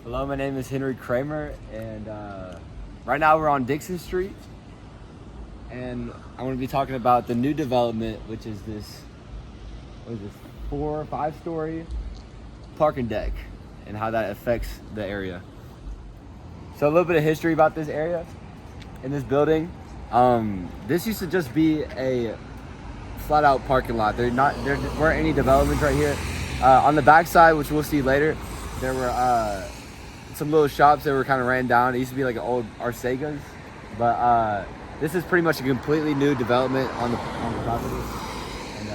Hello, my name is Henry Kramer, and right now we're on Dixon Street, and I'm going to be talking about the new development, which is this, 4 or 5 story parking deck, and how that affects the area. So a little bit of history about this area and this building. This used to just be a flat out parking lot. There weren't any developments right here. On the backside, which we'll see later, there were some little shops that were kind of ran down. It used to be like an old Arcega's, but this is pretty much a completely new development on the property. And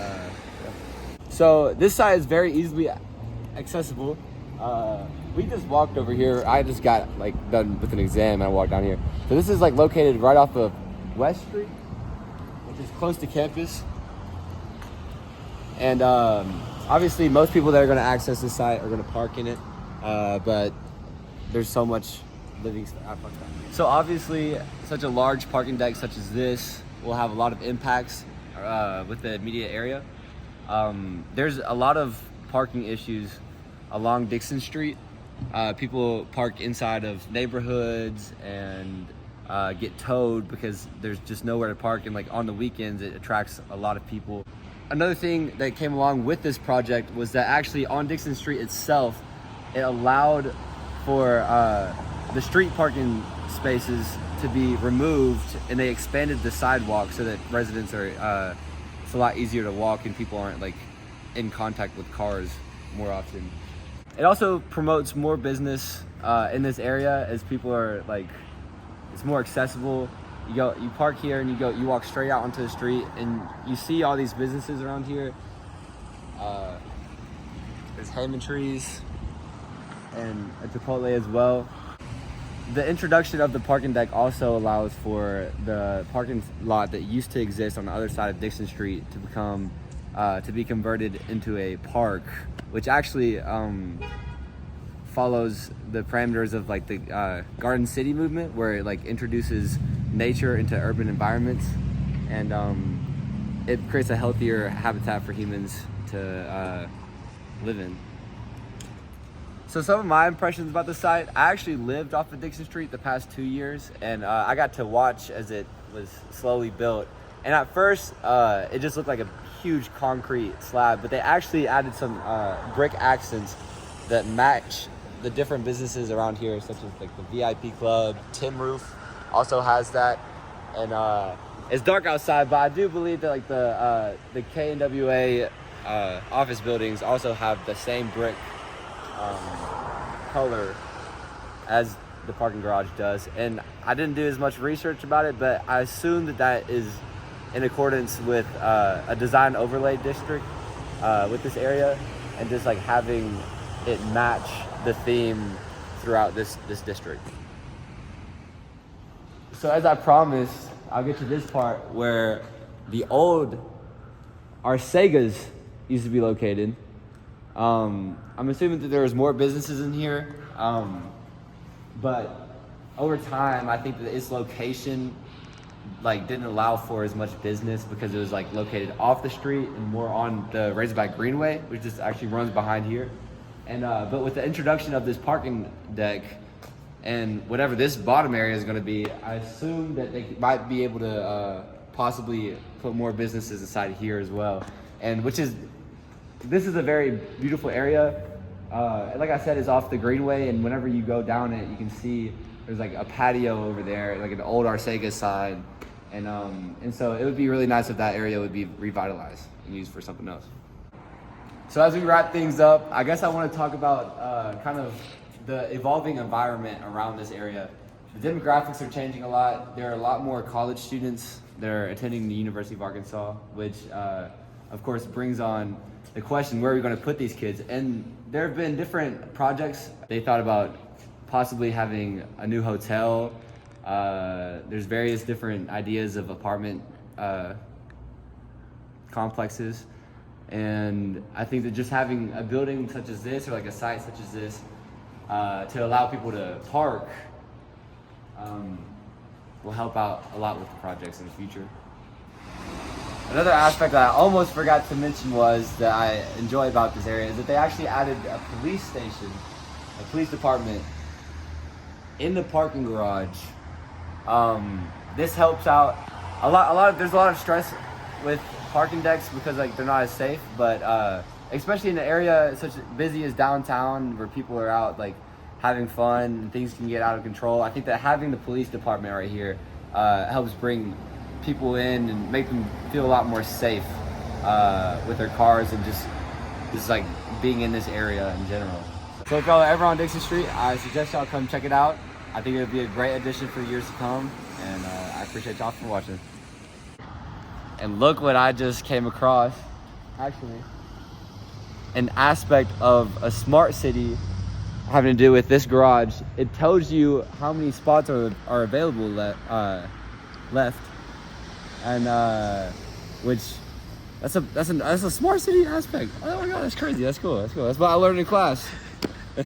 so this side is very easily accessible. We just walked over here. I just got done with an exam and I walked down here. So this is located right off of West Street, which is close to campus. And obviously most people that are going to access this site are going to park in it, but there's so much living space. So obviously such a large parking deck such as this will have a lot of impacts with the immediate area. There's a lot of parking issues along Dixon Street. People park inside of neighborhoods and get towed because there's just nowhere to park, and on the weekends it attracts a lot of people. Another thing that came along with this project was that actually on Dixon Street itself, it allowed for the street parking spaces to be removed, and they expanded the sidewalk so that residents are it's a lot easier to walk and people aren't in contact with cars more often. It also promotes more business in this area, as people are it's more accessible. You park here and you walk straight out onto the street and you see all these businesses around here. There's Hammond trees and a Chipotle as well. The introduction of the parking deck also allows for the parking lot that used to exist on the other side of Dixon Street to be converted into a park, which actually follows the parameters of the Garden City movement, where it introduces nature into urban environments, and it creates a healthier habitat for humans to live in. So some of my impressions about the site: I actually lived off of Dixon Street the past 2 years, and I got to watch as it was slowly built. And at first, it just looked like a huge concrete slab, but they actually added some brick accents that match the different businesses around here, such as the VIP Club. Tim Roof also has that, and it's dark outside, but I do believe that the KNWA office buildings also have the same brick color as the parking garage does. And I didn't do as much research about it, but I assume that is in accordance with a design overlay district with this area, and just having it match the theme throughout this district. So as I promised, I'll get to this part where the old Arcega's used to be located. I'm assuming that there was more businesses in here, but over time I think that its location didn't allow for as much business, because it was located off the street and more on the Razorback Greenway, which just actually runs behind here. And but with the introduction of this parking deck and whatever this bottom area is going to be, I assume that they might be able to possibly put more businesses inside here as well. And this is a very beautiful area. Like I said, it's off the Greenway, and whenever you go down it, you can see there's a patio over there, an old Arcega side. And so it would be really nice if that area would be revitalized and used for something else. So as we wrap things up, I guess I want to talk about kind of the evolving environment around this area. The demographics are changing a lot. There are a lot more college students that are attending the University of Arkansas, which of course brings on the question, where are we going to put these kids? And there have been different projects. They thought about possibly having a new hotel. There's various different ideas of apartment complexes. And I think that just having a building such as this, or a site such as this, to allow people to park will help out a lot with the projects in the future. Another aspect that I almost forgot to mention was that I enjoy about this area is that they actually added a police station, a police department in the parking garage. This helps out a lot. There's a lot of stress with parking decks because like they're not as safe, but especially in an area such busy as downtown where people are out like having fun and things can get out of control. I think that having the police department right here helps bring people in and make them feel a lot more safe with their cars and just like being in this area in general. So if y'all are ever on Dixon Street, I suggest y'all come check it out. I think it would be a great addition for years to come, and I appreciate y'all for watching. And look what I just came across. Actually, an aspect of a smart city having to do with this garage. It tells you how many spots are available left, and which that's a smart city aspect. Oh my god, that's crazy. That's cool. That's what I learned in class.